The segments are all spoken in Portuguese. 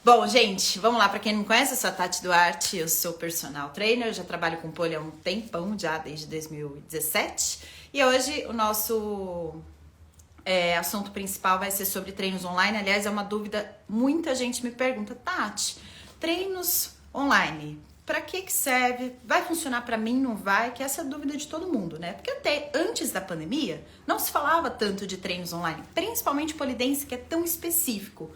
Bom, gente, vamos lá. Para quem não me conhece, eu sou a Tati Duarte, eu sou personal trainer, já trabalho com pole há um tempão, já desde 2017. E hoje o nosso assunto principal vai ser sobre treinos online. Aliás, é uma dúvida, muita gente me pergunta, Tati, treinos online, para que serve? Vai funcionar para mim? Não vai? Que essa é a dúvida de todo mundo, né? Porque até antes da pandemia, não se falava tanto de treinos online, principalmente pole dance, que é tão específico.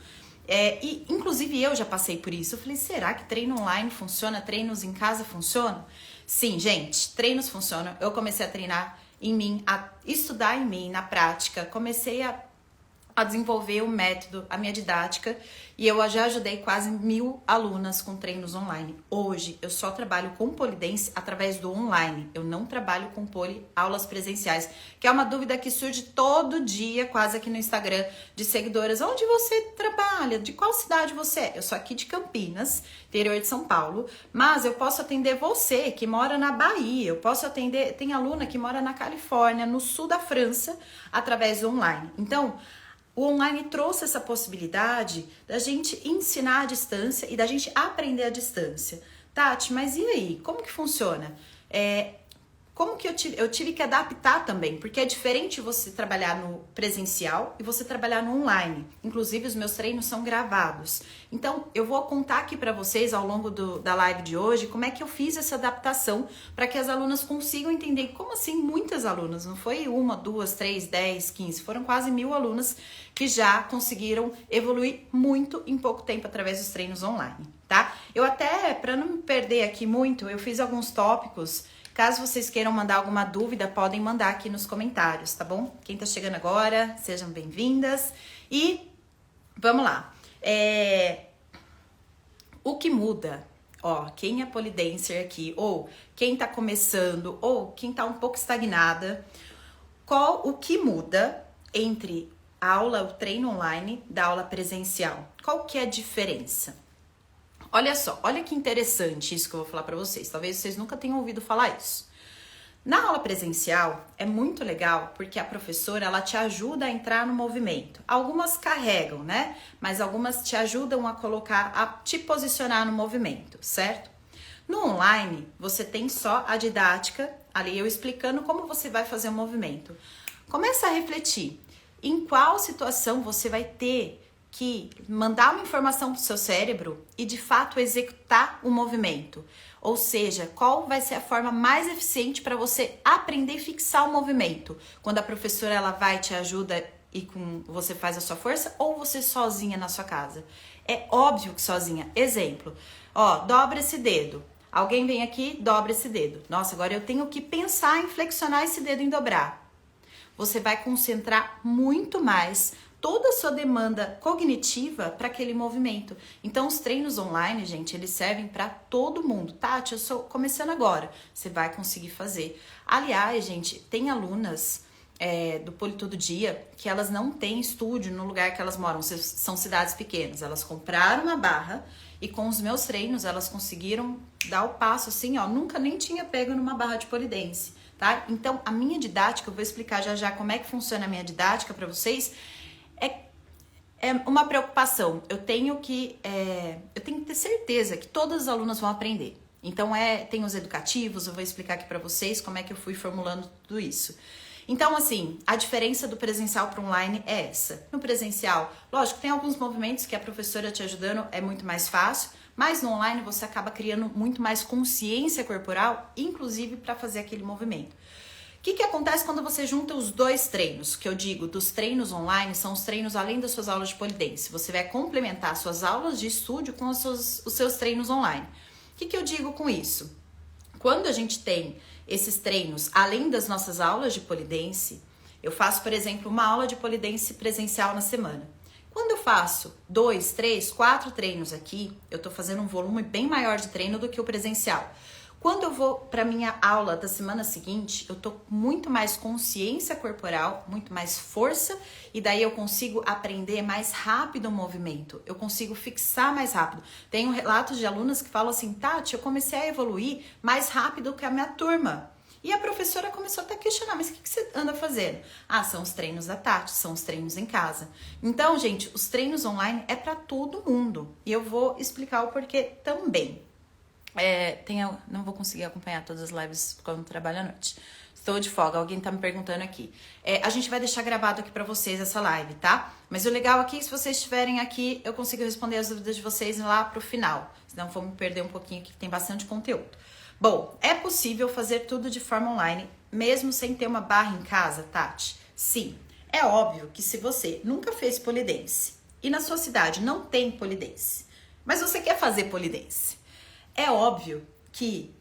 E inclusive eu já passei por isso. Eu falei, será que treino online funciona? Treinos em casa funcionam? Sim, gente, treinos funcionam. Eu comecei a treinar em mim, a estudar em mim, na prática. Comecei a desenvolver o método, a minha didática, e eu já ajudei quase 1000 alunas com treinos online. Hoje, eu só trabalho com pole dance através do online. Eu não trabalho com pole aulas presenciais, que é uma dúvida que surge todo dia, quase aqui no Instagram, de seguidoras. Onde você trabalha? De qual cidade você é? Eu sou aqui de Campinas, interior de São Paulo, mas eu posso atender você que mora na Bahia, eu posso atender, tem aluna que mora na Califórnia, no sul da França, através do online. Então, o online trouxe essa possibilidade da gente ensinar à distância e da gente aprender à distância. Tati, mas e aí? Como que funciona? Como que eu tive que adaptar também, porque é diferente você trabalhar no presencial e você trabalhar no online. Inclusive, os meus treinos são gravados. Então, eu vou contar aqui para vocês ao longo da live de hoje como é que eu fiz essa adaptação para que as alunas consigam entender. Como assim muitas alunas? Não foi 1, 2, 3, 10, 15, foram quase 1000 alunas que já conseguiram evoluir muito em pouco tempo através dos treinos online, tá? Eu até, para não me perder aqui muito, eu fiz alguns tópicos. Caso vocês queiram mandar alguma dúvida, podem mandar aqui nos comentários, tá bom? Quem tá chegando agora, sejam bem-vindas. E vamos lá. O que muda, quem é pole dancer aqui, ou quem tá começando, ou quem tá um pouco estagnada, o que muda entre a aula, o treino online da aula presencial? Qual que é a diferença? Olha só, olha que interessante isso que eu vou falar pra vocês. Talvez vocês nunca tenham ouvido falar isso. Na aula presencial é muito legal porque a professora ela te ajuda a entrar no movimento. Algumas carregam, né? Mas algumas te ajudam a te posicionar no movimento, certo? No online você tem só a didática, ali eu explicando como você vai fazer o movimento. Começa a refletir em qual situação você vai ter que mandar uma informação para o seu cérebro e de fato executar o movimento. Ou seja, qual vai ser a forma mais eficiente para você aprender e fixar o movimento? Quando a professora ela vai te ajuda e você faz a sua força ou você sozinha na sua casa? É óbvio que sozinha. Exemplo, dobra esse dedo. Alguém vem aqui, dobra esse dedo. Nossa, agora eu tenho que pensar em flexionar esse dedo em dobrar. Você vai concentrar muito mais toda a sua demanda cognitiva para aquele movimento. Então, os treinos online, gente, eles servem para todo mundo. Tati, eu sou começando agora. Você vai conseguir fazer. Aliás, gente, tem alunas do Pole Todo Dia que elas não têm estúdio no lugar que elas moram. São cidades pequenas. Elas compraram uma barra e com os meus treinos elas conseguiram dar o passo assim, nunca nem tinha pego numa barra de pole dance, tá? Então, a minha didática, eu vou explicar já como é que funciona a minha didática para vocês. É uma preocupação. Eu tenho que ter certeza que todas as alunas vão aprender. Então, tem os educativos, eu vou explicar aqui para vocês como é que eu fui formulando tudo isso. Então, assim, a diferença do presencial para online é essa. No presencial, lógico, tem alguns movimentos que a professora te ajudando é muito mais fácil, mas no online você acaba criando muito mais consciência corporal, inclusive para fazer aquele movimento. O que acontece quando você junta os dois treinos? Que eu digo, dos treinos online, são os treinos além das suas aulas de pole dance. Você vai complementar suas aulas de estúdio com os seus treinos online. O que eu digo com isso? Quando a gente tem esses treinos, além das nossas aulas de pole dance, eu faço, por exemplo, uma aula de pole dance presencial na semana. Quando eu faço 2, 3, 4 treinos aqui, eu tô fazendo um volume bem maior de treino do que o presencial. Quando eu vou para minha aula da semana seguinte, eu tô com muito mais consciência corporal, muito mais força, e daí eu consigo aprender mais rápido o movimento, eu consigo fixar mais rápido. Tenho relatos de alunas que falam assim, Tati, eu comecei a evoluir mais rápido que a minha turma. E a professora começou até a questionar, mas o que você anda fazendo? Ah, são os treinos da Tati, são os treinos em casa. Então, gente, os treinos online é para todo mundo. E eu vou explicar o porquê também. Não vou conseguir acompanhar todas as lives quando trabalho à noite. Estou de folga, alguém tá me perguntando aqui. A gente vai deixar gravado aqui pra vocês essa live, tá? Mas o legal aqui é que se vocês estiverem aqui, eu consigo responder as dúvidas de vocês lá pro final. Senão vamos perder um pouquinho aqui, que tem bastante conteúdo. Bom, é possível fazer tudo de forma online, mesmo sem ter uma barra em casa, Tati? Sim. É óbvio que se você nunca fez pole dance e na sua cidade não tem pole dance, mas você quer fazer pole dance, é óbvio que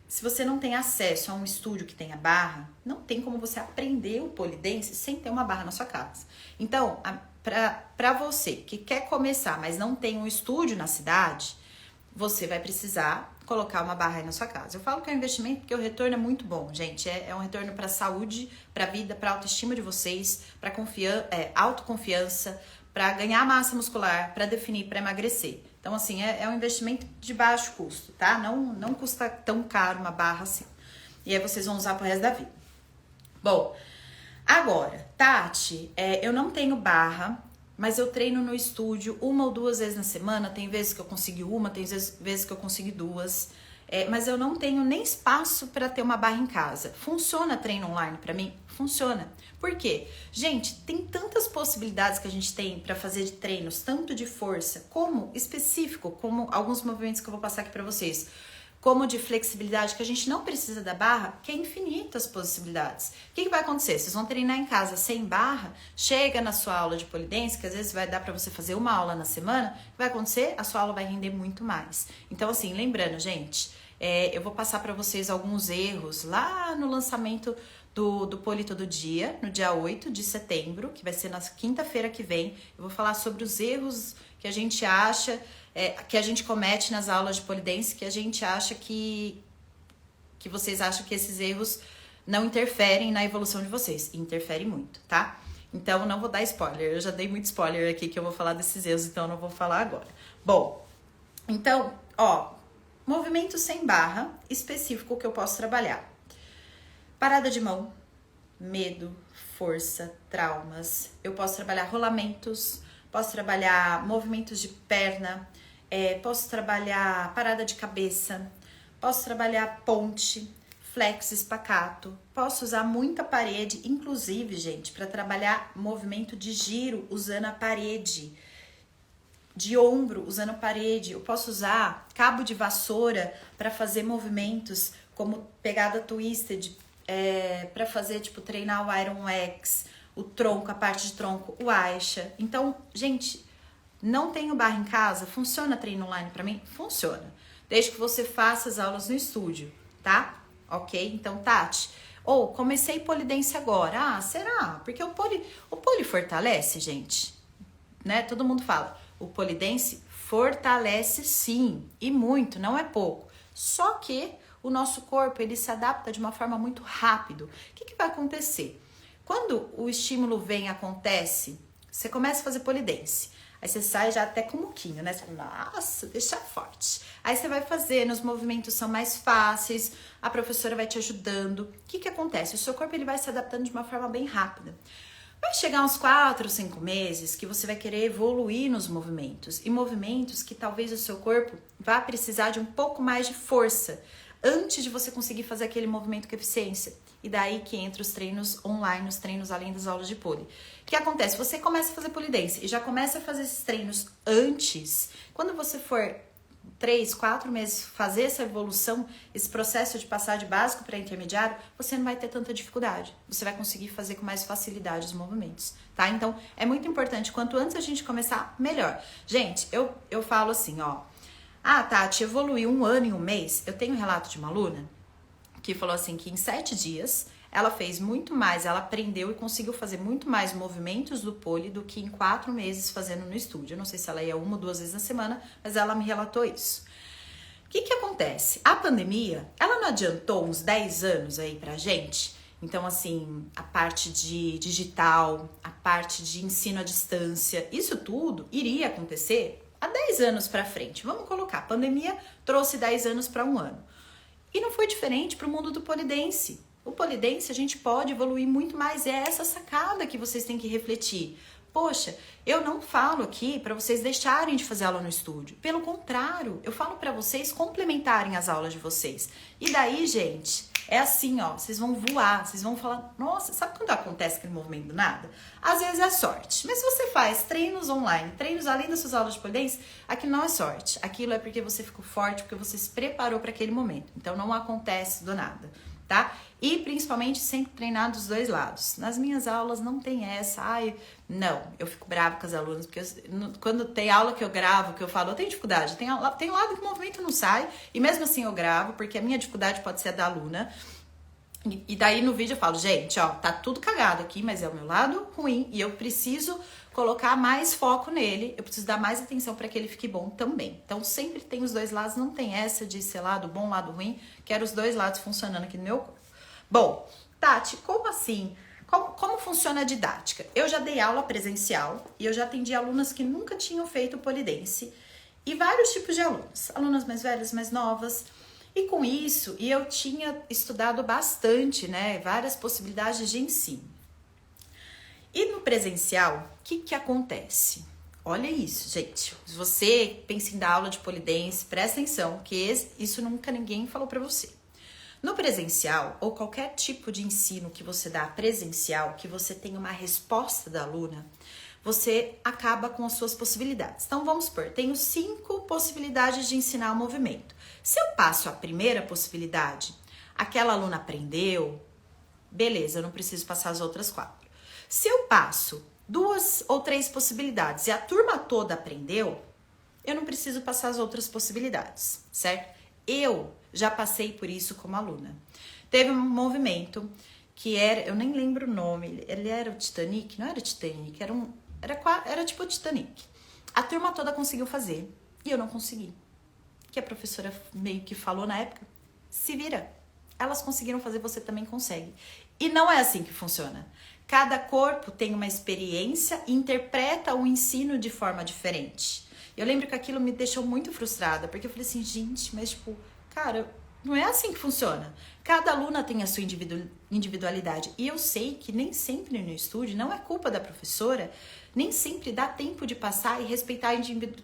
se você não tem acesso a um estúdio que tenha barra, não tem como você aprender o pole dance sem ter uma barra na sua casa. Então, para você que quer começar, mas não tem um estúdio na cidade, você vai precisar colocar uma barra aí na sua casa. Eu falo que é um investimento porque o retorno é muito bom, gente. É um retorno para a saúde, para a vida, para a autoestima de vocês, para autoconfiança, para ganhar massa muscular, para definir, para emagrecer. Então, assim, é um investimento de baixo custo, tá? Não custa tão caro uma barra assim. E aí vocês vão usar pro resto da vida. Bom, agora, Tati, eu não tenho barra, mas eu treino no estúdio 1 ou 2 vezes na semana. Tem vezes que eu consigo uma, tem vezes que eu consigo 2. Mas eu não tenho nem espaço para ter uma barra em casa. Funciona treino online para mim? Funciona. Por quê? Gente, tem tantas possibilidades que a gente tem para fazer de treinos, tanto de força como específico, como alguns movimentos que eu vou passar aqui para vocês, como de flexibilidade, que a gente não precisa da barra, que é infinitas possibilidades. O que vai acontecer? Vocês vão treinar em casa sem barra, chega na sua aula de pole dance, que às vezes vai dar para você fazer uma aula na semana, o que vai acontecer? A sua aula vai render muito mais. Então, assim, lembrando, gente, eu vou passar para vocês alguns erros lá no lançamento do Pole Todo Dia, no dia 8 de setembro, que vai ser na quinta-feira que vem. Eu vou falar sobre os erros que a gente acha, que a gente comete nas aulas de pole dance, que a gente acha que vocês acham que esses erros não interferem na evolução de vocês. Interfere muito, tá? Então, não vou dar spoiler. Eu já dei muito spoiler aqui que eu vou falar desses erros, então não vou falar agora. Bom, então, movimento sem barra específico que eu posso trabalhar. Parada de mão, medo, força, traumas. Eu posso trabalhar rolamentos, posso trabalhar movimentos de perna, posso trabalhar parada de cabeça, posso trabalhar ponte, flex, espacato. Posso usar muita parede, inclusive, gente, para trabalhar movimento de giro usando a parede, de ombro usando a parede. Eu posso usar cabo de vassoura para fazer movimentos como pegada twisted, para fazer, tipo, treinar o Iron X, o tronco, a parte de tronco, o Aisha. Então, gente, não tenho barra em casa? Funciona treino online pra mim? Funciona. Desde que você faça as aulas no estúdio, tá? Ok? Então, Tati, comecei pole dance agora. Ah, será? Porque o pole fortalece, gente, né? Todo mundo fala, o pole dance fortalece sim, e muito, não é pouco. Só que o nosso corpo, ele se adapta de uma forma muito rápido. O que vai acontecer? Quando o estímulo acontece, você começa a fazer pole dance. Aí você sai já até com o muquinho, né? Você fala, nossa, deixa forte. Aí você vai fazendo, os movimentos são mais fáceis, a professora vai te ajudando. O que acontece? O seu corpo, ele vai se adaptando de uma forma bem rápida. Vai chegar uns 4, 5 meses que você vai querer evoluir nos movimentos. E movimentos que talvez o seu corpo vá precisar de um pouco mais de força antes de você conseguir fazer aquele movimento com eficiência. E daí que entra os treinos online, os treinos além das aulas de pole. O que acontece? Você começa a fazer pole dance e já começa a fazer esses treinos antes. Quando você for 3, 4 meses fazer essa evolução, esse processo de passar de básico para intermediário, você não vai ter tanta dificuldade. Você vai conseguir fazer com mais facilidade os movimentos, tá? Então, é muito importante. Quanto antes a gente começar, melhor. Gente, eu falo assim, Ah, Tati, evoluiu 1 ano em 1 mês. Eu tenho um relato de uma aluna que falou assim que em 7 dias ela fez muito mais, ela aprendeu e conseguiu fazer muito mais movimentos do pole do que em 4 meses fazendo no estúdio. Eu não sei se ela ia 1 ou 2 vezes na semana, mas ela me relatou isso. O que acontece? A pandemia, ela não adiantou uns 10 anos aí pra gente? Então, assim, a parte de digital, a parte de ensino à distância, isso tudo iria acontecer há 10 anos pra frente. Vamos colocar, a pandemia trouxe 10 anos para 1 ano. E não foi diferente para o mundo do pole dance. O polidense a gente pode evoluir muito mais, é essa sacada que vocês têm que refletir. Poxa, eu não falo aqui para vocês deixarem de fazer aula no estúdio. Pelo contrário, eu falo para vocês complementarem as aulas de vocês. E daí, gente, é assim, ó, vocês vão voar, vocês vão falar, nossa, sabe quando acontece aquele movimento do nada? Às vezes é sorte, mas se você faz treinos online, treinos além das suas aulas de polidense, aquilo não é sorte. Aquilo é porque você ficou forte, porque você se preparou para aquele momento. Então não acontece do nada, tá? E principalmente sempre treinar dos dois lados. Nas minhas aulas não tem essa, não, eu fico brava com as alunas, porque quando tem aula que eu gravo, que eu falo, eu tenho dificuldade, tem lado que o movimento não sai, e mesmo assim eu gravo, porque a minha dificuldade pode ser a da aluna, e daí no vídeo eu falo, gente, ó, tá tudo cagado aqui, mas é o meu lado ruim, e eu preciso colocar mais foco nele, eu preciso dar mais atenção para que ele fique bom também. Então sempre tem os dois lados, não tem essa de ser lado bom, lado ruim, quero os dois lados funcionando aqui no meu corpo. Bom, Tati, como assim? Como funciona a didática? Eu já dei aula presencial e eu já atendi alunas que nunca tinham feito polidense e vários tipos de alunas. Alunas mais velhas, mais novas. E com isso, eu tinha estudado bastante, né? Várias possibilidades de ensino. E no presencial, o que acontece? Olha isso, gente. Se você pensa em dar aula de polidense, presta atenção, que isso nunca ninguém falou pra você. No presencial, ou qualquer tipo de ensino que você dá presencial, que você tem uma resposta da aluna, você acaba com as suas possibilidades. Então, vamos supor, tenho 5 possibilidades de ensinar o movimento. Se eu passo a primeira possibilidade, aquela aluna aprendeu, beleza, eu não preciso passar as outras 4. Se eu passo 2 ou 3 possibilidades e a turma toda aprendeu, eu não preciso passar as outras possibilidades, certo? Eu já passei por isso como aluna. Teve um movimento que era, eu nem lembro o nome, ele era o Titanic, não era o Titanic, era tipo o Titanic. A turma toda conseguiu fazer e eu não consegui. Que a professora meio que falou na época, se vira. Elas conseguiram fazer, você também consegue. E não é assim que funciona. Cada corpo tem uma experiência e interpreta o ensino de forma diferente. Eu lembro que aquilo me deixou muito frustrada, porque eu falei assim, gente, mas tipo, cara, não é assim que funciona. Cada aluna tem a sua individualidade. E eu sei que nem sempre no estúdio, não é culpa da professora, nem sempre dá tempo de passar e respeitar a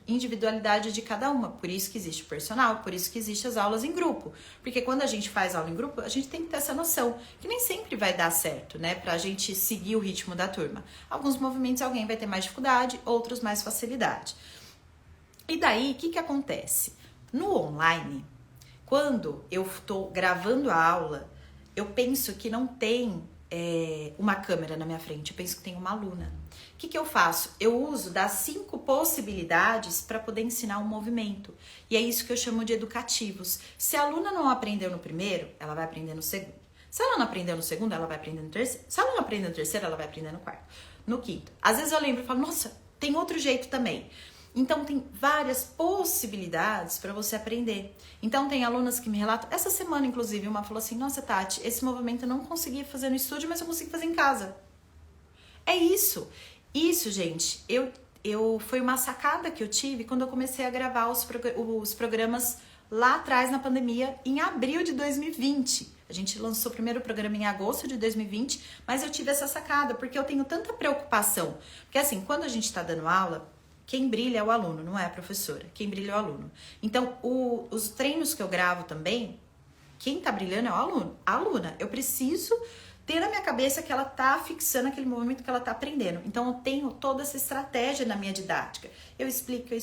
individualidade de cada uma. Por isso que existe o personal, por isso que existem as aulas em grupo. Porque quando a gente faz aula em grupo, a gente tem que ter essa noção, que nem sempre vai dar certo, né? Pra gente seguir o ritmo da turma. Alguns movimentos alguém vai ter mais dificuldade, outros mais facilidade. E daí, o que acontece? No online, quando eu estou gravando a aula, eu penso que não tem uma câmera na minha frente, eu penso que tem uma aluna. O que eu faço? Eu uso das 5 possibilidades para poder ensinar um movimento. E é isso que eu chamo de educativos. Se a aluna não aprendeu no primeiro, ela vai aprender no segundo. Se ela não aprendeu no segundo, ela vai aprender no terceiro. Se ela não aprender no terceiro, ela vai aprender no quarto. No quinto. Às vezes eu lembro e falo, nossa, tem outro jeito também. Então, tem várias possibilidades para você aprender. Então, tem alunas que me relatam, essa semana, inclusive, uma falou assim, nossa, Tati, esse movimento eu não consegui fazer no estúdio, mas eu consegui fazer em casa. É isso. Isso, gente, foi uma sacada que eu tive quando eu comecei a gravar os programas lá atrás na pandemia, em abril de 2020. A gente lançou o primeiro programa em agosto de 2020, mas eu tive essa sacada, porque eu tenho tanta preocupação. Porque assim, quando a gente está dando aula, quem brilha é o aluno, não é a professora. Quem brilha é o aluno. Então, os treinos que eu gravo também, quem tá brilhando é o aluno. A aluna, eu preciso ter na minha cabeça que ela tá fixando aquele movimento que ela tá aprendendo. Então, eu tenho toda essa estratégia na minha didática. Eu explico.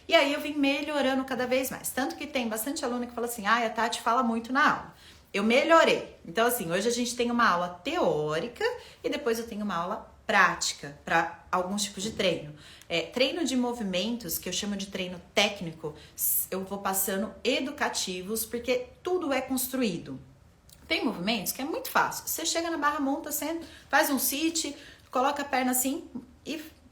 E aí, eu vim melhorando cada vez mais. Tanto que tem bastante aluna que fala assim, a Tati fala muito na aula. Eu melhorei. Então, assim, hoje a gente tem uma aula teórica e depois eu tenho uma aula prática para alguns tipos de treino. Treino de movimentos, que eu chamo de treino técnico, eu vou passando educativos, porque tudo é construído. Tem movimentos que é muito fácil. Você chega na barra, monta, senta, faz um sit, coloca a perna assim,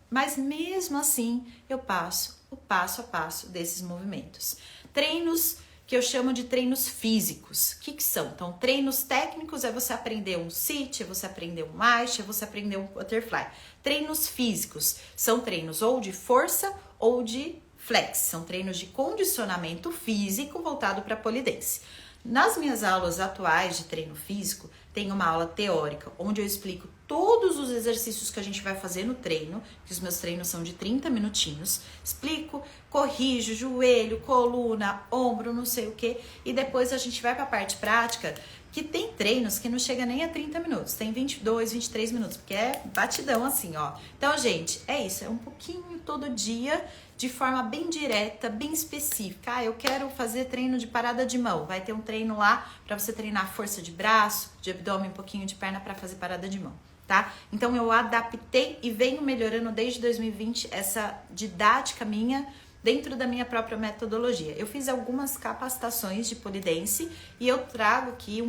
mas mesmo assim eu passo o passo a passo desses movimentos. Treinos que eu chamo de treinos físicos. O que são? Então, treinos técnicos é você aprender um sit, é você aprender um march, é você aprender um butterfly. Treinos físicos são treinos ou de força ou de flex. São treinos de condicionamento físico voltado para polidense. Nas minhas aulas atuais de treino físico, tem uma aula teórica, onde eu explico todos os exercícios que a gente vai fazer no treino, que os meus treinos são de 30 minutinhos, explico, corrijo, joelho, coluna, ombro, não sei o que, e depois a gente vai para a parte prática, que tem treinos que não chega nem a 30 minutos, tem 22, 23 minutos, porque é batidão assim, ó. Então, gente, é isso, é um pouquinho todo dia, de forma bem direta, bem específica. Ah, eu quero fazer treino de parada de mão. Vai ter um treino lá para você treinar força de braço, de abdômen, um pouquinho de perna para fazer parada de mão, tá? Então eu adaptei e venho melhorando desde 2020 essa didática minha dentro da minha própria metodologia. Eu fiz algumas capacitações de pole dance e eu trago aqui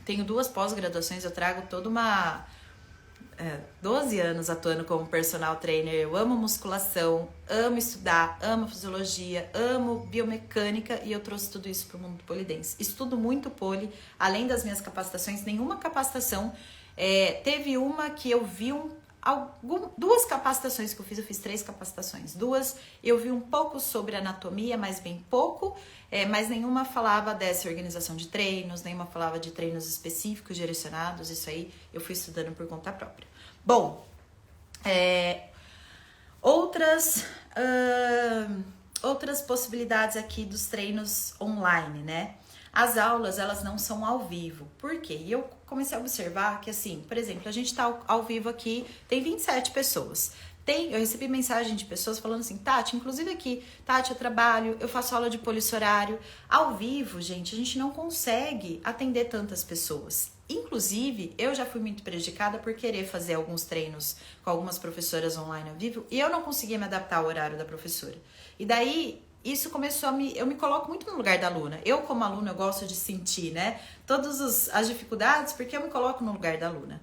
tenho 2 pós-graduações, eu trago toda uma 12 anos atuando como personal trainer. Eu amo musculação, amo estudar, amo fisiologia, amo biomecânica e eu trouxe tudo isso para o mundo do pole dance. Estudo muito pole, além das minhas capacitações, nenhuma capacitação. Teve uma que eu vi 2 capacitações que eu fiz 3 capacitações. 2 eu vi um pouco sobre anatomia, mas bem pouco, mas nenhuma falava dessa organização de treinos, nenhuma falava de treinos específicos, direcionados, isso aí eu fui estudando por conta própria. Bom, outras possibilidades aqui dos treinos online, né? As aulas, elas não são ao vivo. Por quê? E eu comecei a observar que, assim, por exemplo, a gente tá ao vivo aqui, tem 27 pessoas. Eu recebi mensagem de pessoas falando assim, Tati, inclusive aqui, Tati, eu trabalho, eu faço aula de polissorário. Ao vivo, gente, a gente não consegue atender tantas pessoas. Inclusive, eu já fui muito prejudicada por querer fazer alguns treinos com algumas professoras online ao vivo e eu não conseguia me adaptar ao horário da professora. E daí, isso começou eu me coloco muito no lugar da aluna. Eu, como aluna, eu gosto de sentir, né, todas as dificuldades, porque eu me coloco no lugar da aluna.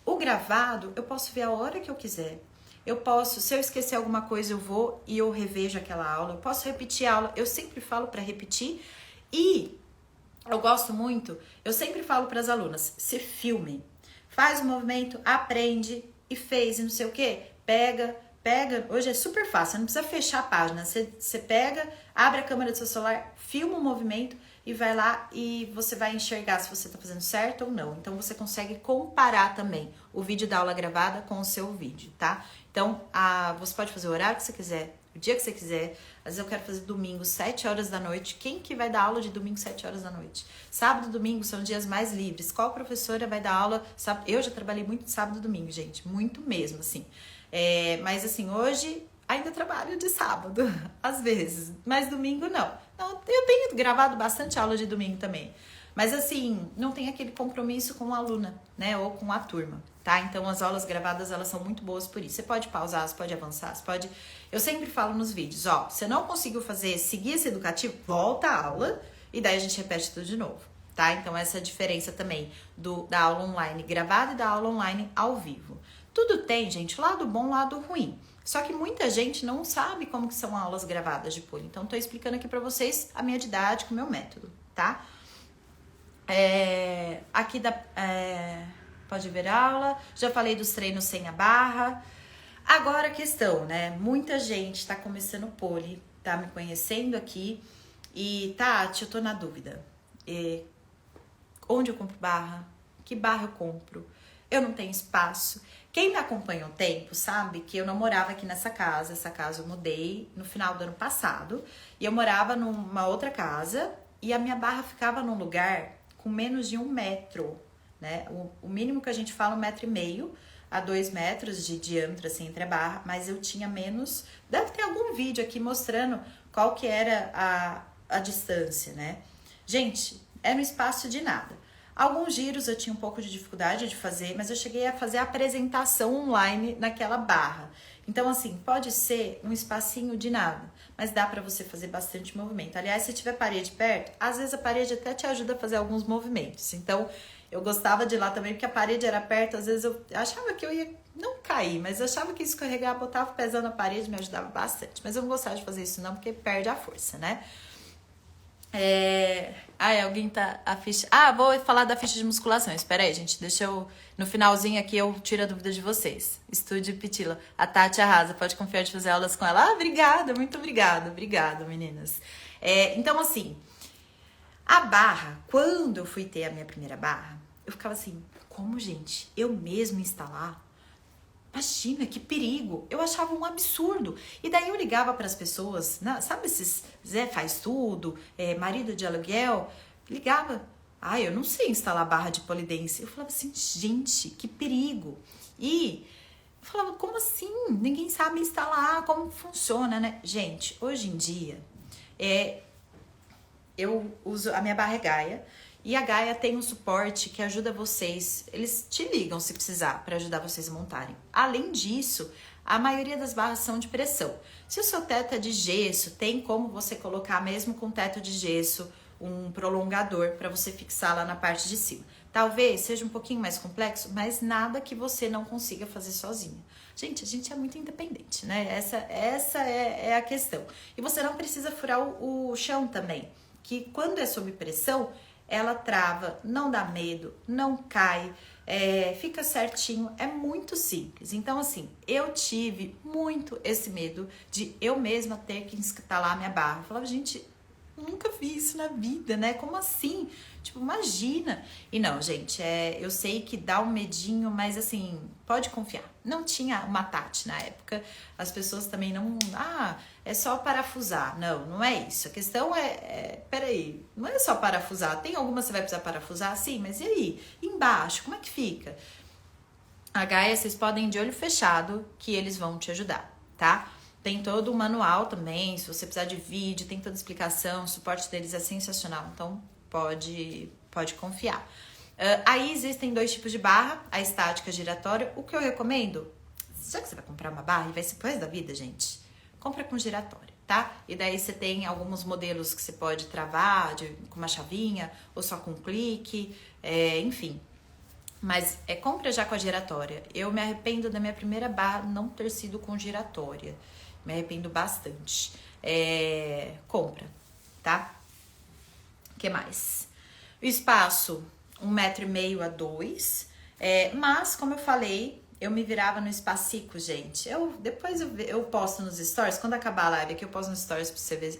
O gravado, eu posso ver a hora que eu quiser. Eu posso, se eu esquecer alguma coisa, eu vou e eu revejo aquela aula. Eu posso repetir a aula, eu sempre falo para repetir. E eu gosto muito, eu sempre falo para as alunas, se filmem. Faz o movimento, aprende e fez e não sei o que. Pega, hoje é super fácil, não precisa fechar a página. Você pega, abre a câmera do seu celular, filma o movimento e vai lá e você vai enxergar se você está fazendo certo ou não. Então, você consegue comparar também o vídeo da aula gravada com o seu vídeo, tá? Então, você pode fazer o horário que você quiser, o dia que você quiser. Às vezes eu quero fazer domingo, 7 horas da noite. Quem que vai dar aula de domingo, 7 horas da noite? Sábado e domingo são dias mais livres. Qual professora vai dar aula? Eu já trabalhei muito sábado e domingo, gente. Muito mesmo, assim. Mas assim, hoje ainda trabalho de sábado, às vezes. Mas domingo não. Eu tenho gravado bastante aula de domingo também. Mas assim, não tem aquele compromisso com a aluna, né? Ou com a turma, tá? Então as aulas gravadas, elas são muito boas por isso. Você pode pausar, você pode avançar, você pode... Eu sempre falo nos vídeos, ó, você não conseguiu seguir esse educativo, volta à aula e daí a gente repete tudo de novo, tá? Então essa é a diferença também da aula online gravada e da aula online ao vivo. Tudo tem, gente, lado bom, lado ruim. Só que muita gente não sabe como que são aulas gravadas de pole. Então, tô explicando aqui pra vocês a minha didática, o meu método, tá? Aqui pode ver a aula. Já falei dos treinos sem a barra. Agora a questão, né? Muita gente tá começando pole, tá me conhecendo aqui. E, Tati, eu tô na dúvida. Onde eu compro barra? Que barra eu compro? Eu não tenho espaço. Quem me acompanha um tempo sabe que eu não morava aqui nessa casa. Essa casa eu mudei no final do ano passado. E eu morava numa outra casa. E a minha barra ficava num lugar com menos de 1 metro, né? O mínimo que a gente fala, 1,5 metro a 2 metros de diâmetro, assim, entre a barra. Mas eu tinha menos... Deve ter algum vídeo aqui mostrando qual que era a distância, né? Gente, era um espaço de nada. Alguns giros eu tinha um pouco de dificuldade de fazer, mas eu cheguei a fazer a apresentação online naquela barra. Então, assim, pode ser um espacinho de nada, mas dá pra você fazer bastante movimento. Aliás, se tiver parede perto, às vezes a parede até te ajuda a fazer alguns movimentos. Então, eu gostava de ir lá também, porque a parede era perto, às vezes eu achava que eu ia não cair, mas eu achava que escorregar, botava o pezão na parede, me ajudava bastante. Mas eu não gostava de fazer isso não, porque perde a força, né? Alguém tá a ficha. Vou falar da ficha de musculação. Espera aí, gente. Deixa eu. No finalzinho aqui eu tiro a dúvida de vocês. Estúdio Pitila. A Tati arrasa. Pode confiar de fazer aulas com ela. Obrigada, muito obrigada. Obrigada, meninas. Então, assim, A barra, quando eu fui ter a minha primeira barra, eu ficava assim, como, gente, eu mesmo instalar? Imagina, que perigo. Eu achava um absurdo. E daí eu ligava para as pessoas, sabe esses Zé faz tudo, marido de aluguel? Ligava. Ah, eu não sei instalar barra de polidense. Eu falava assim, gente, que perigo. E eu falava, como assim? Ninguém sabe instalar, como funciona, né? Gente, hoje em dia, eu uso a minha barra é Gaia. E a Gaia tem um suporte que ajuda vocês, eles te ligam se precisar para ajudar vocês a montarem. Além disso, a maioria das barras são de pressão. Se o seu teto é de gesso, tem como você colocar mesmo com teto de gesso um prolongador para você fixar lá na parte de cima. Talvez seja um pouquinho mais complexo, mas nada que você não consiga fazer sozinha. Gente, a gente é muito independente, né? Essa é a questão. E você não precisa furar o chão também, que quando é sob pressão, ela trava, não dá medo, não cai, fica certinho, é muito simples. Então, assim, eu tive muito esse medo de eu mesma ter que instalar minha barra. Eu falava, gente, nunca vi isso na vida, né? Como assim? Tipo, imagina. E não, gente, eu sei que dá um medinho, mas assim, pode confiar. Não tinha uma Tati na época. As pessoas também não... é só parafusar. Não, não é isso. A questão peraí, não é só parafusar. Tem algumas que você vai precisar parafusar? Sim, mas e aí? Embaixo, como é que fica? A Gaia, vocês podem ir de olho fechado que eles vão te ajudar, tá? Tem todo o manual também, se você precisar de vídeo, tem toda a explicação, o suporte deles é sensacional, então pode confiar. Aí existem 2 tipos de barra, a estática e a giratória. O que eu recomendo, já que você vai comprar uma barra e vai ser pro resto da vida, gente, compra com giratória, tá? E daí você tem alguns modelos que você pode travar com uma chavinha ou só com um clique, enfim. Mas compra já com a giratória. Eu me arrependo da minha primeira barra não ter sido com giratória. Me arrependo bastante. Compra, tá? O que mais? O espaço, 1,5 m a 2. Mas, como eu falei, eu me virava no espacico, gente. Depois eu posto nos stories. Quando acabar a live aqui, eu posto nos stories pra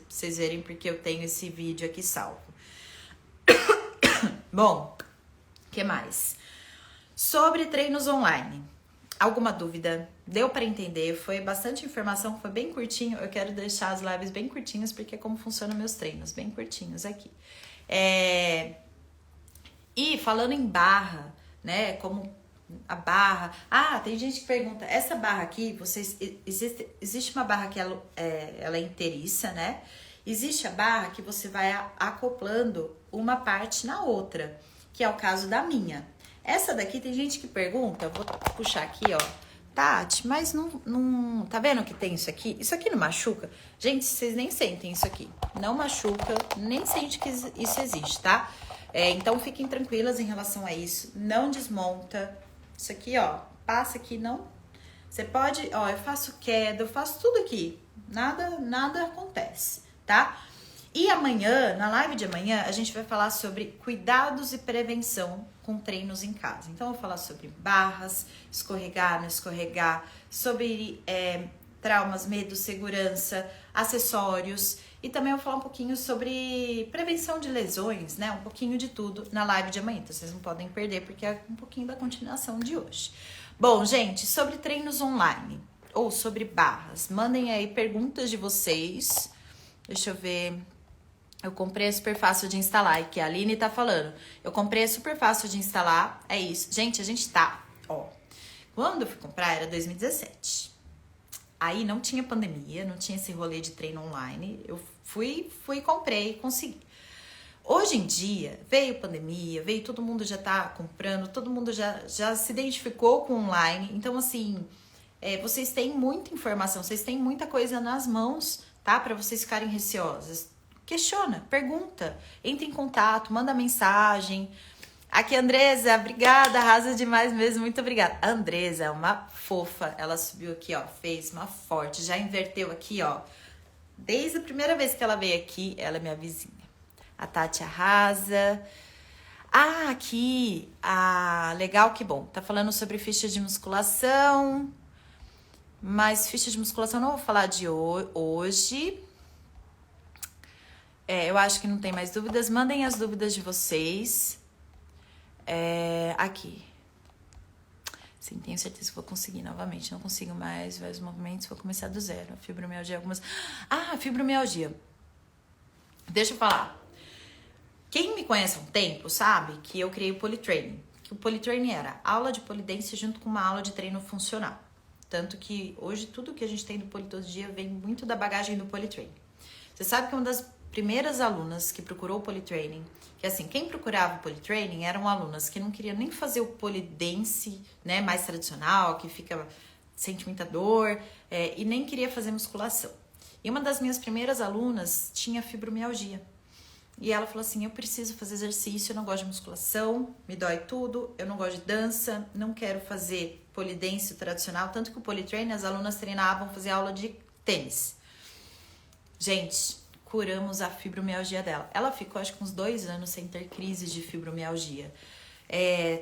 vocês verem, porque eu tenho esse vídeo aqui salvo. Bom, o que mais? Sobre treinos online. Alguma dúvida? Deu para entender? Foi bastante informação, foi bem curtinho. Eu quero deixar as lives bem curtinhas, porque é como funcionam meus treinos, bem curtinhos aqui. E falando em barra, né? Como a barra... tem gente que pergunta, essa barra aqui, existe uma barra que ela é inteiriça, né? Existe a barra que você vai acoplando uma parte na outra, que é o caso da minha. Essa daqui tem gente que pergunta, vou puxar aqui, ó. Tati, mas não... Tá vendo que tem isso aqui? Isso aqui não machuca? Gente, vocês nem sentem isso aqui. Não machuca, nem sente que isso existe, tá? Então, fiquem tranquilas em relação a isso. Não desmonta. Isso aqui, ó, passa aqui, não... Você pode... Ó, eu faço queda, eu faço tudo aqui. Nada acontece, tá? E amanhã, na live de amanhã, a gente vai falar sobre cuidados e prevenção com treinos em casa. Então, eu vou falar sobre barras, escorregar, não escorregar, sobre traumas, medo, segurança, acessórios. E também eu vou falar um pouquinho sobre prevenção de lesões, né? Um pouquinho de tudo na live de amanhã. Então, vocês não podem perder, porque é um pouquinho da continuação de hoje. Bom, gente, sobre treinos online ou sobre barras, mandem aí perguntas de vocês. Deixa eu ver... Eu comprei, é super fácil de instalar, que a Aline tá falando. Eu comprei, é super fácil de instalar, é isso. Gente, a gente tá, ó. Quando eu fui comprar, era 2017. Aí não tinha pandemia, não tinha esse rolê de treino online. Eu fui, comprei, consegui. Hoje em dia, veio pandemia, todo mundo já tá comprando, todo mundo já se identificou com online. Então, assim, vocês têm muita informação, vocês têm muita coisa nas mãos, tá? Pra vocês ficarem receosas. Questiona, pergunta, entre em contato, manda mensagem. Aqui, Andresa, obrigada, arrasa demais mesmo, muito obrigada. A Andresa é uma fofa, ela subiu aqui, ó, fez uma forte, já inverteu aqui, ó. Desde a primeira vez que ela veio aqui, ela é minha vizinha. A Tati arrasa. Aqui, legal, que bom. Tá falando sobre ficha de musculação, mas ficha de musculação não vou falar de hoje. Eu acho que não tem mais dúvidas. Mandem as dúvidas de vocês. Aqui. Sim, tenho certeza que vou conseguir novamente. Não consigo mais vários movimentos, vou começar do zero. Fibromialgia, algumas... fibromialgia. Deixa eu falar. Quem me conhece há um tempo sabe que eu criei o Polytraining. Que o Polytraining era aula de polidência junto com uma aula de treino funcional. Tanto que hoje tudo que a gente tem do Poly todo dia vem muito da bagagem do Polytraining. Você sabe que uma das primeiras alunas que procurou o Polytraining, que assim, quem procurava o Polytraining eram alunas que não queriam nem fazer o polidense, né, mais tradicional, que sente muita dor, e nem queria fazer musculação. E uma das minhas primeiras alunas tinha fibromialgia. E ela falou assim, eu preciso fazer exercício, eu não gosto de musculação, me dói tudo, eu não gosto de dança, não quero fazer polidense tradicional, tanto que o Polytraining as alunas treinavam, fazer aula de tênis. Gente, curamos a fibromialgia dela. Ela ficou acho que uns 2 anos sem ter crise de fibromialgia.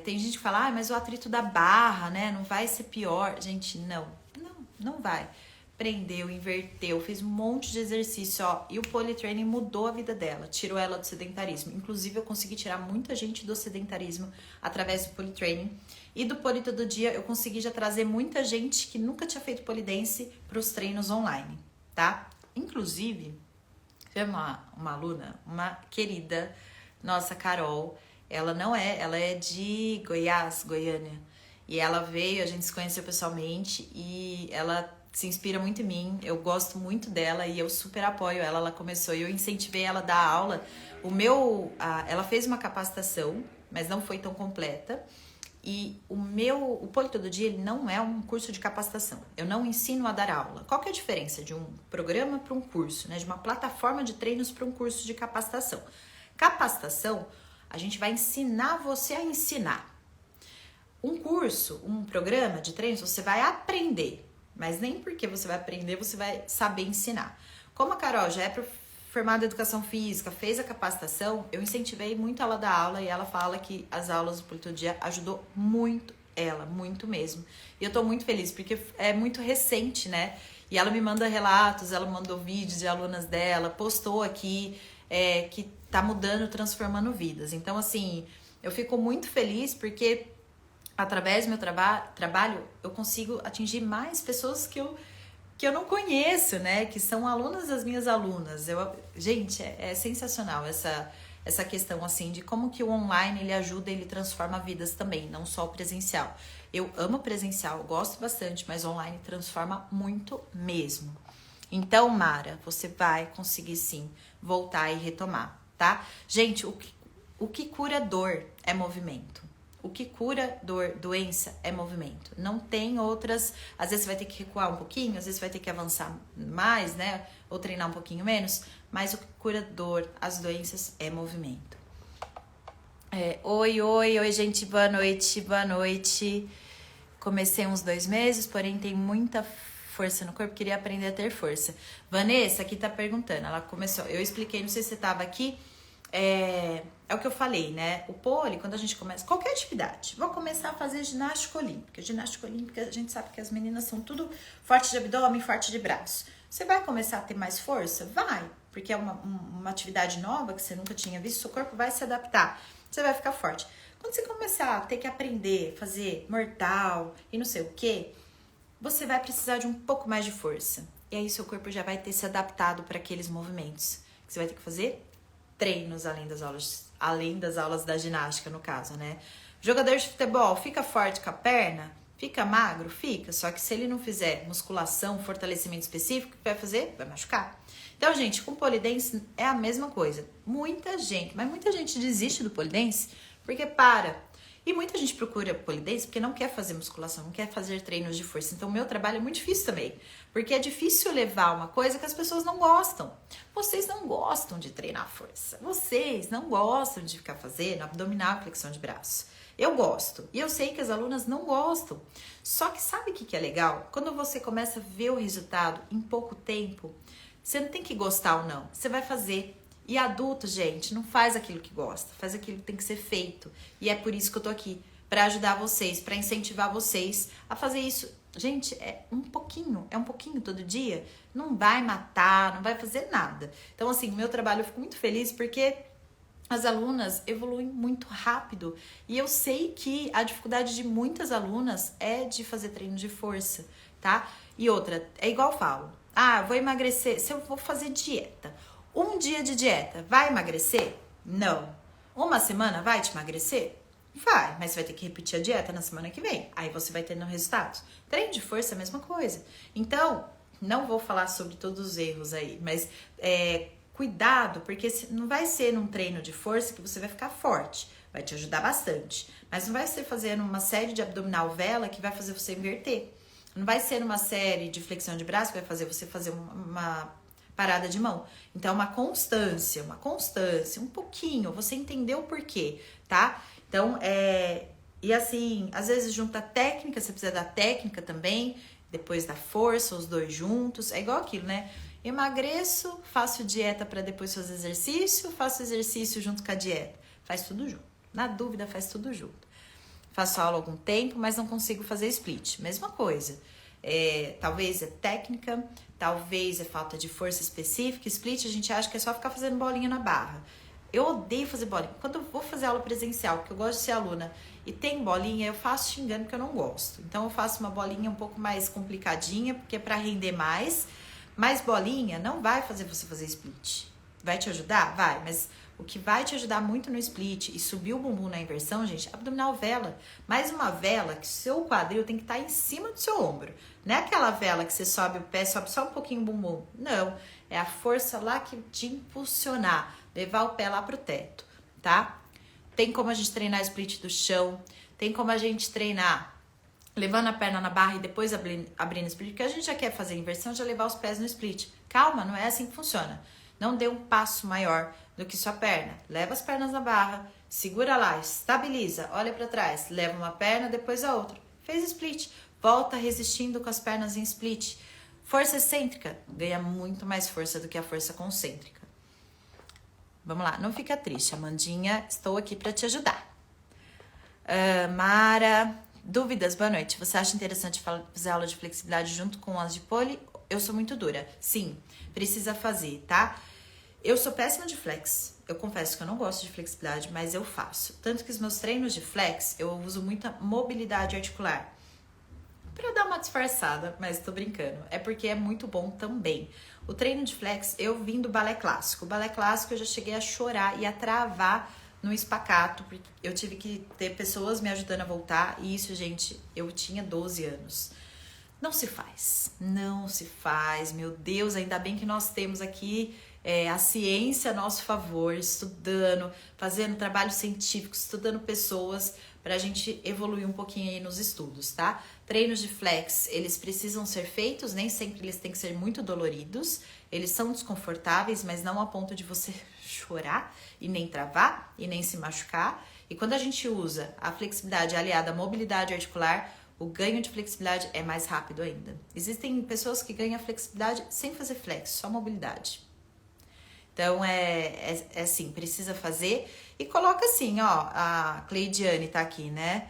Tem gente que fala, mas o atrito da barra, né, não vai ser pior. Gente, não vai. Prendeu, inverteu, fez um monte de exercício, e o Polytraining mudou a vida dela, tirou ela do sedentarismo. Inclusive, eu consegui tirar muita gente do sedentarismo através do Polytraining. E do Poly Todo Dia, eu consegui já trazer muita gente que nunca tinha feito polidense para os treinos online, tá? Inclusive, foi uma aluna, uma querida, nossa, Carol, ela é de Goiás, Goiânia. E ela veio, a gente se conheceu pessoalmente e ela se inspira muito em mim, eu gosto muito dela e eu super apoio ela. Ela começou e eu incentivei ela a dar aula. Ela fez uma capacitação, mas não foi tão completa. E o Poly Todo Dia, ele não é um curso de capacitação. Eu não ensino a dar aula. Qual que é a diferença de um programa para um curso, né? De uma plataforma de treinos para um curso de capacitação? Capacitação, a gente vai ensinar você a ensinar. Um curso, um programa de treinos, você vai aprender. Mas nem porque você vai aprender, você vai saber ensinar. Como a Carol já é formada em educação física, fez a capacitação, eu incentivei muito ela a dar aula e ela fala que as aulas do Poly Todo Dia ajudou muito ela, muito mesmo. E eu tô muito feliz, porque é muito recente, né? E ela me manda relatos, ela mandou vídeos de alunas dela, postou aqui, que tá mudando, transformando vidas. Então, assim, eu fico muito feliz porque através do meu trabalho, eu consigo atingir mais pessoas que eu não conheço, né? Que são alunas das minhas alunas. Gente, é sensacional essa questão, assim, de como que o online, ele ajuda, ele transforma vidas também, não só o presencial. Eu amo presencial, gosto bastante, mas online transforma muito mesmo. Então, Mara, você vai conseguir, sim, voltar e retomar, tá? Gente, o que cura dor é movimento. O que cura doença é movimento. Não tem outras... Às vezes você vai ter que recuar um pouquinho, às vezes você vai ter que avançar mais, né? Ou treinar um pouquinho menos. Mas o que cura dor, as doenças, é movimento. Oi, gente. Boa noite. Comecei uns 2 meses, porém tem muita força no corpo. Queria aprender a ter força. Vanessa aqui tá perguntando. Ela começou... Eu expliquei, não sei se você tava aqui... É o que eu falei, né? O Poly, quando a gente começa qualquer atividade, vou começar a fazer ginástica olímpica. Ginástica olímpica, a gente sabe que as meninas são tudo forte de abdômen, forte de braço. Você vai começar a ter mais força? Vai, porque é uma atividade nova que você nunca tinha visto, seu corpo vai se adaptar, você vai ficar forte. Quando você começar a ter que aprender, fazer mortal e não sei o que, você vai precisar de um pouco mais de força. E aí seu corpo já vai ter se adaptado para aqueles movimentos que você vai ter que fazer treinos além das aulas da ginástica, no caso, né? Jogador de futebol fica forte com a perna? Fica magro? Fica. Só que se ele não fizer musculação, fortalecimento específico, o que vai fazer? Vai machucar. Então, gente, com polidense é a mesma coisa. Muita gente desiste do polidense porque para. E muita gente procura polidense porque não quer fazer musculação, não quer fazer treinos de força. Então, o meu trabalho é muito difícil também. Porque é difícil levar uma coisa que as pessoas não gostam. Vocês não gostam de treinar força. Vocês não gostam de ficar fazendo abdominal e flexão de braço. Eu gosto. E eu sei que as alunas não gostam. Só que sabe o que é legal? Quando você começa a ver o resultado em pouco tempo, você não tem que gostar ou não. Você vai fazer. E adulto, gente, não faz aquilo que gosta, faz aquilo que tem que ser feito. E é por isso que eu tô aqui, para ajudar vocês, para incentivar vocês a fazer isso Gente, é um pouquinho todo dia, não vai matar, não vai fazer nada. Então, assim, meu trabalho eu fico muito feliz porque as alunas evoluem muito rápido e eu sei que a dificuldade de muitas alunas é de fazer treino de força, tá? E outra, é igual eu falo, vou emagrecer, se eu vou fazer dieta, um dia de dieta, vai emagrecer? Não. Uma semana vai te emagrecer? Vai, mas você vai ter que repetir a dieta na semana que vem. Aí você vai tendo resultados. Treino de força é a mesma coisa. Então, não vou falar sobre todos os erros aí, mas cuidado, porque não vai ser num treino de força que você vai ficar forte. Vai te ajudar bastante. Mas não vai ser fazendo uma série de abdominal vela que vai fazer você inverter. Não vai ser numa série de flexão de braço que vai fazer você fazer uma parada de mão. Então, uma constância, um pouquinho, você entendeu o porquê, tá? Então, e assim, às vezes junta técnica, você precisa da técnica também, depois da força, os dois juntos, é igual aquilo, né? Emagreço, faço dieta para depois fazer exercício, faço exercício junto com a dieta. Faz tudo junto. Na dúvida, faz tudo junto. Faço aula há algum tempo, mas não consigo fazer split. Mesma coisa. Talvez é técnica, talvez é falta de força específica. Split a gente acha que é só ficar fazendo bolinha na barra. Eu odeio fazer bolinha. Quando eu vou fazer aula presencial, porque eu gosto de ser aluna, e tem bolinha, eu faço xingando porque eu não gosto. Então eu faço uma bolinha um pouco mais complicadinha, porque é para render mais. Mas bolinha não vai fazer você fazer split. Vai te ajudar? Vai, mas o que vai te ajudar muito no split e subir o bumbum na inversão, gente, é abdominal vela. Mais uma vela que seu quadril tem que estar em cima do seu ombro. Não é aquela vela que você sobe o pé, sobe só um pouquinho o bumbum. Não, é a força lá que te impulsionar, levar o pé lá pro teto, tá? Tem como a gente treinar split do chão, tem como a gente treinar levando a perna na barra e depois abrindo o split, porque a gente já quer fazer inversão, já levar os pés no split. Calma, não é assim que funciona. Não dê um passo maior do que sua perna. Leva as pernas na barra, segura lá, estabiliza, olha para trás, leva uma perna, depois a outra. Fez split, volta resistindo com as pernas em split. Força excêntrica ganha muito mais força do que a força concêntrica. Vamos lá, não fica triste, Amandinha, estou aqui para te ajudar. Mara, dúvidas, boa noite. Você acha interessante fazer aula de flexibilidade junto com as de pole? Eu sou muito dura. Sim, precisa fazer, tá? Eu sou péssima de flex. Eu confesso que eu não gosto de flexibilidade, mas eu faço. Tanto que os meus treinos de flex, eu uso muita mobilidade articular. Pra dar uma disfarçada, mas tô brincando. É porque é muito bom também. O treino de flex, eu vim do balé clássico. O balé clássico eu já cheguei a chorar e a travar no espacato, porque eu tive que ter pessoas me ajudando a voltar. E isso, gente, eu tinha 12 anos. Não se faz, meu Deus, ainda bem que nós temos aqui a ciência a nosso favor, estudando, fazendo trabalho científico, estudando pessoas pra gente evoluir um pouquinho aí nos estudos, tá? Treinos de flex, eles precisam ser feitos, nem sempre eles têm que ser muito doloridos, eles são desconfortáveis, mas não a ponto de você chorar e nem travar e nem se machucar. E quando a gente usa a flexibilidade aliada à mobilidade articular, o ganho de flexibilidade é mais rápido ainda. Existem pessoas que ganham a flexibilidade sem fazer flex, só mobilidade. Então, é assim, precisa fazer. E coloca assim, ó, a Cleidiane tá aqui, né?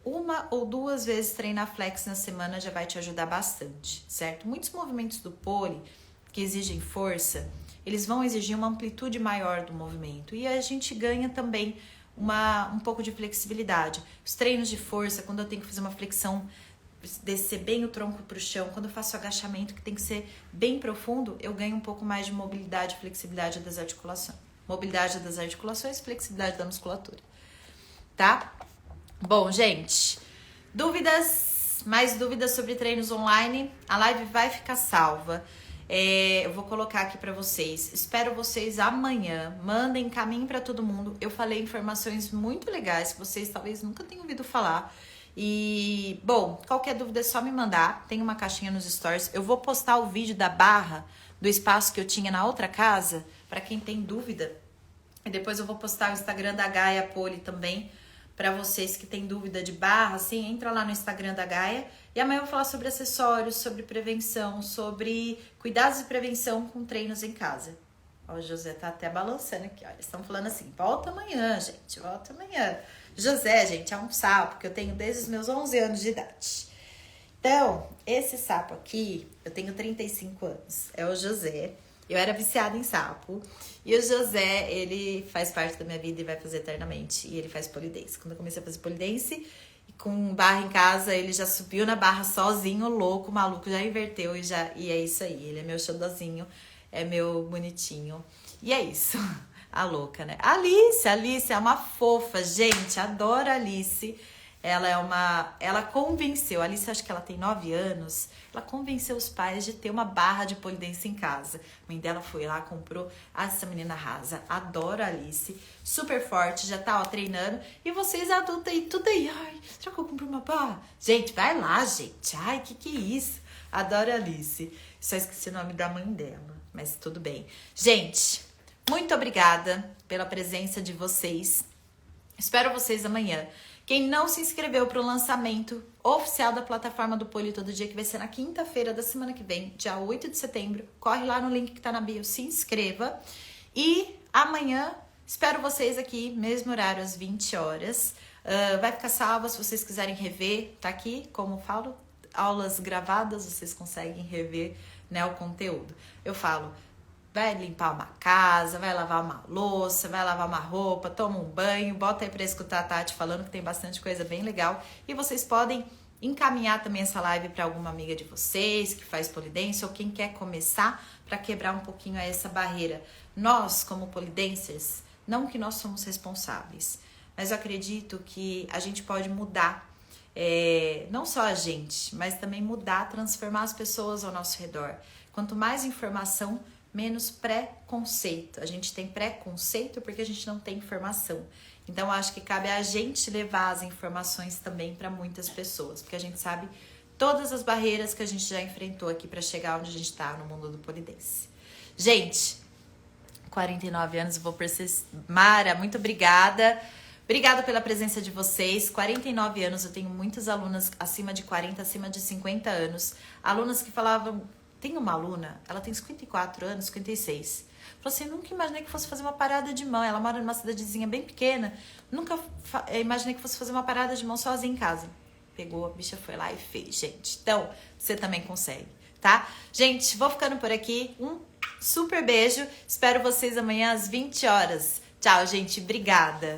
Uma ou duas vezes treinar flex na semana já vai te ajudar bastante, certo? Muitos movimentos do pole que exigem força, eles vão exigir uma amplitude maior do movimento. E a gente ganha também um pouco de flexibilidade. Os treinos de força, quando eu tenho que fazer uma flexão, descer bem o tronco para o chão, quando eu faço agachamento que tem que ser bem profundo, eu ganho um pouco mais de mobilidade e flexibilidade das articulações. Mobilidade das articulações, flexibilidade da musculatura. Tá? Bom, gente, mais dúvidas sobre treinos online? A live vai ficar salva. Eu vou colocar aqui pra vocês. Espero vocês amanhã. Mandem, encaminhem pra todo mundo. Eu falei informações muito legais que vocês talvez nunca tenham ouvido falar. E, bom, qualquer dúvida é só me mandar. Tem uma caixinha nos stories. Eu vou postar o vídeo da barra do espaço que eu tinha na outra casa, pra quem tem dúvida. E depois eu vou postar o Instagram da Gaia Poli também, pra vocês que têm dúvida de barra, assim, entra lá no Instagram da Gaia. E amanhã eu vou falar sobre acessórios, sobre prevenção, sobre cuidados de prevenção com treinos em casa. Ó, o José tá até balançando aqui, ó. Eles estão falando assim, volta amanhã, gente, volta amanhã. José, gente, é um sapo que eu tenho desde os meus 11 anos de idade. Então, esse sapo aqui, eu tenho 35 anos, é o José. Eu era viciada em sapo. E o José, ele faz parte da minha vida e vai fazer eternamente. E ele faz polidense. Quando eu comecei a fazer polidense, com barra em casa, ele já subiu na barra sozinho, louco, maluco, já inverteu e é isso aí. Ele é meu xodozinho, é meu bonitinho. E é isso. A louca, né? Alice é uma fofa, gente, adoro a Alice. Ela convenceu, a Alice acho que ela tem 9 anos, ela convenceu os pais de ter uma barra de polidense em casa. A mãe dela foi lá, comprou, essa menina arrasa, adoro a Alice, super forte, já tá, ó, treinando. E vocês adultos aí, tudo aí, ai, será que eu compro uma barra? Gente, vai lá, gente, ai, que é isso? Adoro a Alice, só esqueci o nome da mãe dela, mas tudo bem. Gente, muito obrigada pela presença de vocês, espero vocês amanhã. Quem não se inscreveu para o lançamento oficial da plataforma do Poli Todo Dia, que vai ser na quinta-feira da semana que vem, dia 8 de setembro, corre lá no link que tá na bio, se inscreva. E amanhã, espero vocês aqui, mesmo horário, às 20 horas. Vai ficar salva se vocês quiserem rever, tá aqui, como eu falo, aulas gravadas, vocês conseguem rever, né, o conteúdo. Eu falo, vai limpar uma casa, vai lavar uma louça, vai lavar uma roupa, toma um banho, bota aí pra escutar a Tati falando que tem bastante coisa bem legal. E vocês podem encaminhar também essa live para alguma amiga de vocês que faz polidense ou quem quer começar para quebrar um pouquinho essa barreira. Nós, como polidencers, não que nós somos responsáveis, mas eu acredito que a gente pode mudar, não só a gente, mas também mudar, transformar as pessoas ao nosso redor. Quanto mais informação, menos preconceito. A gente tem preconceito porque a gente não tem informação. Então, acho que cabe a gente levar as informações também para muitas pessoas, porque a gente sabe todas as barreiras que a gente já enfrentou aqui para chegar onde a gente está no mundo do polidense. Gente, 49 anos, vou por ser Mara, muito obrigada. Obrigada pela presença de vocês. 49 anos, eu tenho muitas alunas acima de 40, acima de 50 anos. Alunas que falavam... Tem uma aluna, ela tem 54 anos, 56. Falou assim, nunca imaginei que fosse fazer uma parada de mão. Ela mora numa cidadezinha bem pequena. Nunca imaginei que fosse fazer uma parada de mão sozinha em casa. Pegou, a bicha foi lá e fez, gente. Então, você também consegue, tá? Gente, vou ficando por aqui. Um super beijo. Espero vocês amanhã às 20 horas. Tchau, gente. Obrigada.